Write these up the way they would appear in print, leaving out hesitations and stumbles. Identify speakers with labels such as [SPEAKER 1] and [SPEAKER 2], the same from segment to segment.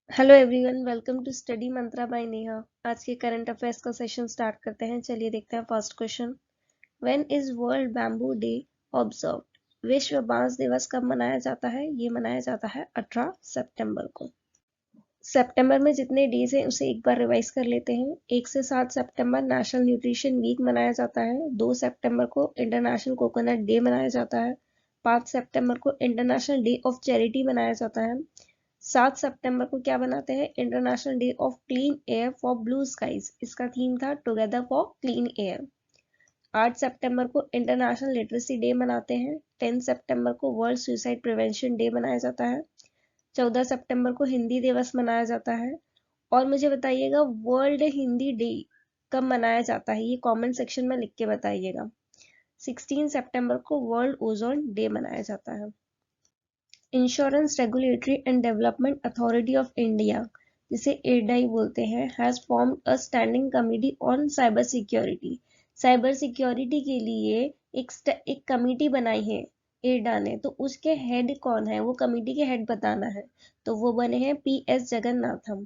[SPEAKER 1] Hello everyone, welcome to study Mantra by Neha. आज के current affairs का सेशन स्टार्ट करते हैं। चलिए देखते हैं first question. When is world bamboo day observed? विश्व बांस दिवस कब मनाया जाता है? ये मनाया जाता है 18 सितंबर को। सितंबर में जितने डेज हैं उसे एक बार रिवाइज कर लेते हैं। 1 से 7 सितंबर नेशनल न्यूट्रिशन वीक मनाया जाता है। 2 सितंबर को इंटरनेशनल कोकोनट डे मनाया जाता है। 5 सितंबर को इंटरनेशनल डे ऑफ चैरिटी मनाया जाता है। 7 सितंबर को क्या बनाते हैं? International day of clean air for blue skies. इसका थीम था टुगेदर फॉर क्लीन एयर। 8 सितंबर को इंटरनेशनल लिटरेसी डे मनाते हैं। 10 सितंबर को वर्ल्ड सुसाइड प्रिवेंशन डे मनाया जाता है। 14 सितंबर को हिंदी दिवस मनाया जाता है। और मुझे बताइएगा वर्ल्ड हिंदी डे कब मनाया जाता है, ये कमेंट सेक्शन में लिख के बताइएगा। 16 सितंबर को वर्ल्ड ओजोन डे मनाया जाता है। Insurance regulatory and development authority of India, जिसे इरडाई बोलते हैं, has formed a standing committee on cyber security. Cyber security के लिए एक कमिटी बनाई है इरडा ने। तो उसके हेड कौन है, वो कमिटी के हेड बताना है। तो वो बने हैं PS जगन्नाथम।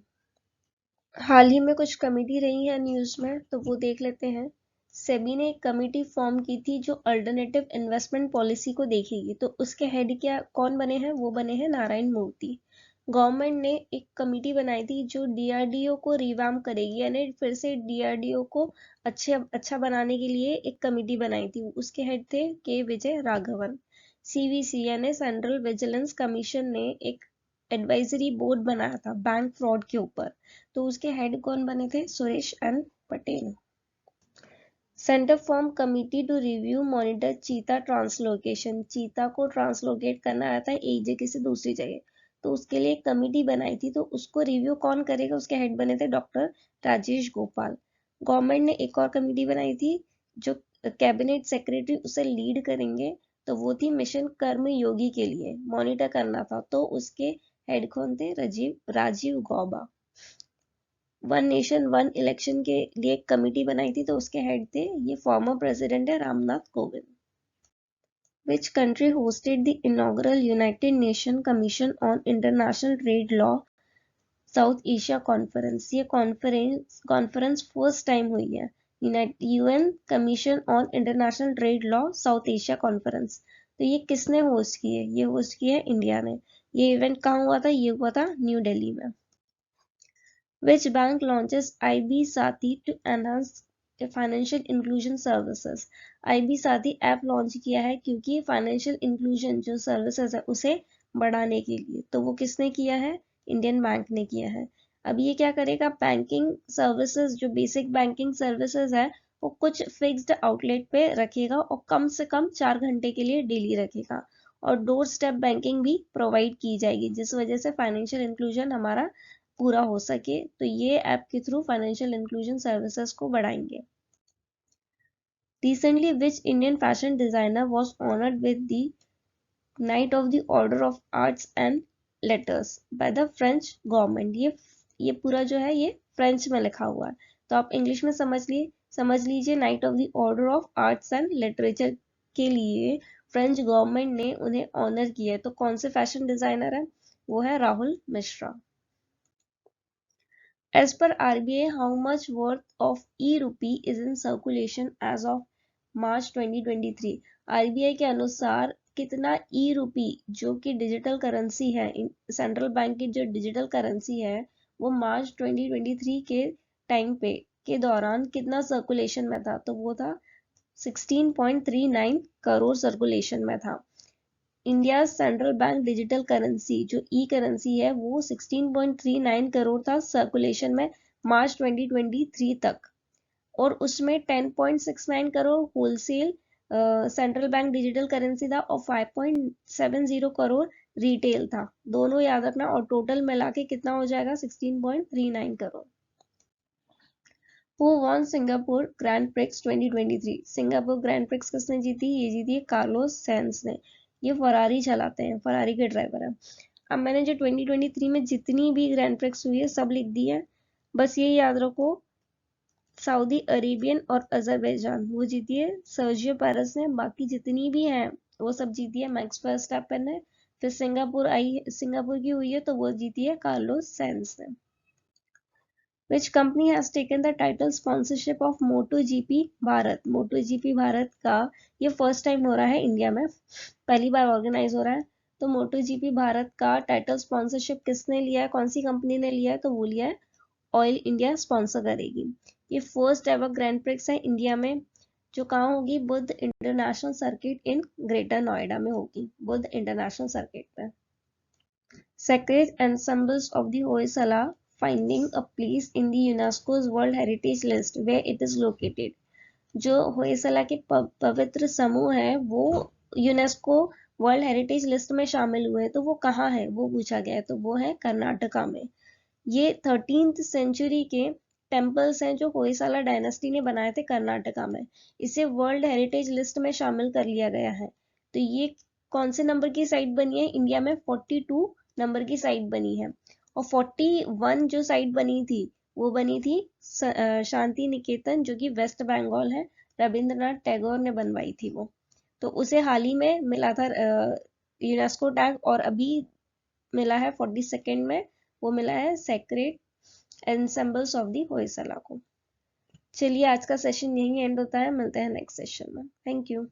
[SPEAKER 1] हाल ही में कुछ कमिटी रही है न्यूज में, तो वो देख लेते हैं। सेबी ने एक कमेटी फॉर्म की थी जो अल्टरनेटिव इन्वेस्टमेंट पॉलिसी को देखेगी। तो उसके हेड क्या कौन बने हैं? वो बने हैं नारायण मूर्ति। गवर्नमेंट ने एक कमेटी बनाई थी जो DRDO को रिवैम्प करेगी, यानी फिर से DRDO को अच्छा बनाने के लिए एक कमेटी बनाई थी। उसके हेड थे के विजय राघवन। CVC यानी सेंट्रल विजिलेंस कमीशन ने एक एडवाइजरी बोर्ड बनाया था बैंक फ्रॉड के ऊपर। तो उसके हेड कौन बने थे? Suresh N Patel. Centre form committee to review monitor cheetah translocation. चीता को ट्रांसलोकेट करना आता है एक जगह से दूसरी जगह। तो उसके लिए एक कमिटी बनाई थी। तो उसको रिव्यू कौन करेगा? उसके हेड बने थे डॉक्टर राजेश गोपाल। गवर्नमेंट ने एक और कमिटी बनाई थी जो कैबिनेट सेक्रेटरी उसे लीड करेंगे। तो वो थी मिशन कर्म योगी के लिए मॉनिटर करना था। तो उसके हेड कौन थे? Rajiv Gauba. One nation one election के लिए एक कमिटी बनाई थी। तो उसके हेड थे, ये फॉर्मर प्रेसिडेंट है, Ramnath Kovind. Which country hosted the inaugural United Nations Commission on International Trade Law South Asia Conference? ये कॉन्फ्रेंस फर्स्ट टाइम हुई है। UN commission on international trade law south Asia conference. तो ये किसने होस्ट की है? ये होस्ट की है इंडिया ने। ये इवेंट कहाँ हुआ था? ये हुआ था न्यू दिल्ली में। Which bank launches IB Sati to enhance financial inclusion services? IB Sati app launch किया है क्योंकि फाइनेंशियल इंक्लूजन जो सर्विसेज है उसे बढ़ाने के लिए। तो वो किसने किया है? इंडियन बैंक ने किया है। अब ये क्या करेगा? बैंकिंग सर्विसेज, जो बेसिक बैंकिंग सर्विसेज है, वो कुछ फिक्स्ड आउटलेट पे रखेगा और कम से कम 4 घंटे के लिए डेली रखेगा। और डोर स्टेप बैंकिंग भी प्रोवाइड की जाएगी, जिस वजह से फाइनेंशियल इंक्लूजन हमारा पूरा हो सके। तो ये ऐप के थ्रू फाइनेंशियल इंक्लूजन सर्विसेज को बढ़ाएंगे। Recently, which Indian fashion designer was honored with the Knight of the Order of Arts and Letters by the French government? ये पूरा जो है ये फ्रेंच में लिखा हुआ है। तो आप इंग्लिश में समझ लीजिए। Night of the order of arts and literature के लिए फ्रेंच गवर्नमेंट ने उन्हें ऑनर किया है। तो कौन से फैशन डिजाइनर है? वो है Rahul Mishra. As per RBI, how much worth of e-rupee is in circulation as of March 2023? RBI के अनुसार कितना e-rupee, जो कि डिजिटल करेंसी है, सेंट्रल बैंक की जो डिजिटल करेंसी है, वो मार्च 2023 के टाइम पे के दौरान कितना सर्कुलेशन में था? तो वो था 16.39 करोड़ सर्कुलेशन में था। India central bank digital currency जो करेंसी है वो 16.39 करोड़ था सर्कुलेशन में मार्च 2023 तक। और उसमें 10.69 crore wholesale central bank digital currency था और 5.70 करोड़ रिटेल था। दोनों याद रखना। और टोटल मिला के कितना हो जाएगा? 16.39 crore. Who won Singapore Grand Prix 2023? Singapore grand prix किसने जीती? ये जीती है कार्लोस सेंस ने। ये फरारी चलाते हैं, फरारी के ड्राइवर है। अब मैंने जो 2023 में जितनी भी ग्रैंड प्रिक्स हुई है सब लिख दी है। बस ये याद रखो, सऊदी अरेबियन और अजरबैजान वो जीती है सर्जियो पेरेस ने। बाकी जितनी भी हैं वो सब जीती है मैक्स वर्स्टैपेन ने, फिर सिंगापुर की हुई है तो वो जीती है कार्लोस सैंज ने। Which company has taken the title sponsorship of MotoGP Bharat? MotoGP Bharat का ये फर्स्ट टाइम हो रहा है इंडिया में, पहली बार ऑर्गेनाइज हो रहा है। तो MotoGP भारत का टाइटल स्पॉन्सरशिप किसने लिया है, कौन सी कंपनी ने लिया है, तो वो लिया है ऑयल इंडिया स्पॉन्सर करेगी। ये फर्स्ट एवर ग्रैंड प्रिक्स है इंडिया में, जो कहाँ होगी, Buddha international circuit in greater Noida में होगी, बुद्ध इंटरनेशनल सर्किट पे। Sacred ensembles of the Hoysala finding a place in the UNESCO's World Heritage List where it is located। जो होयसला के पवित्र समूह है वो यूनेस्को वर्ल्ड हेरिटेज लिस्ट में शामिल हुए, तो वो कहाँ है वो पूछा गया है, तो वो है कर्नाटका में। ये 13th सेंचुरी के टेम्पल्स हैं जो होयसला डायनेस्टी ने बनाए थे कर्नाटका में, इसे वर्ल्ड हेरिटेज लिस्ट में शामिल कर लिया गया है। तो ये कौन से नंबर की साइट बनी है, इंडिया में 42 नंबर की साइट बनी है। और 41 जो साइट बनी थी वो बनी थी शांति निकेतन, जो कि वेस्ट बंगाल है, रविंद्रनाथ टैगोर ने बनवाई थी वो। तो उसे हाल ही में मिला था यूनेस्को टैग, और अभी मिला है 42nd में, वो मिला है सेक्रेड एंसेम्बल्स ऑफ दी होयसला को। चलिए आज का सेशन यहीं एंड होता है, मिलते हैं नेक्स्ट सेशन में। Thank you.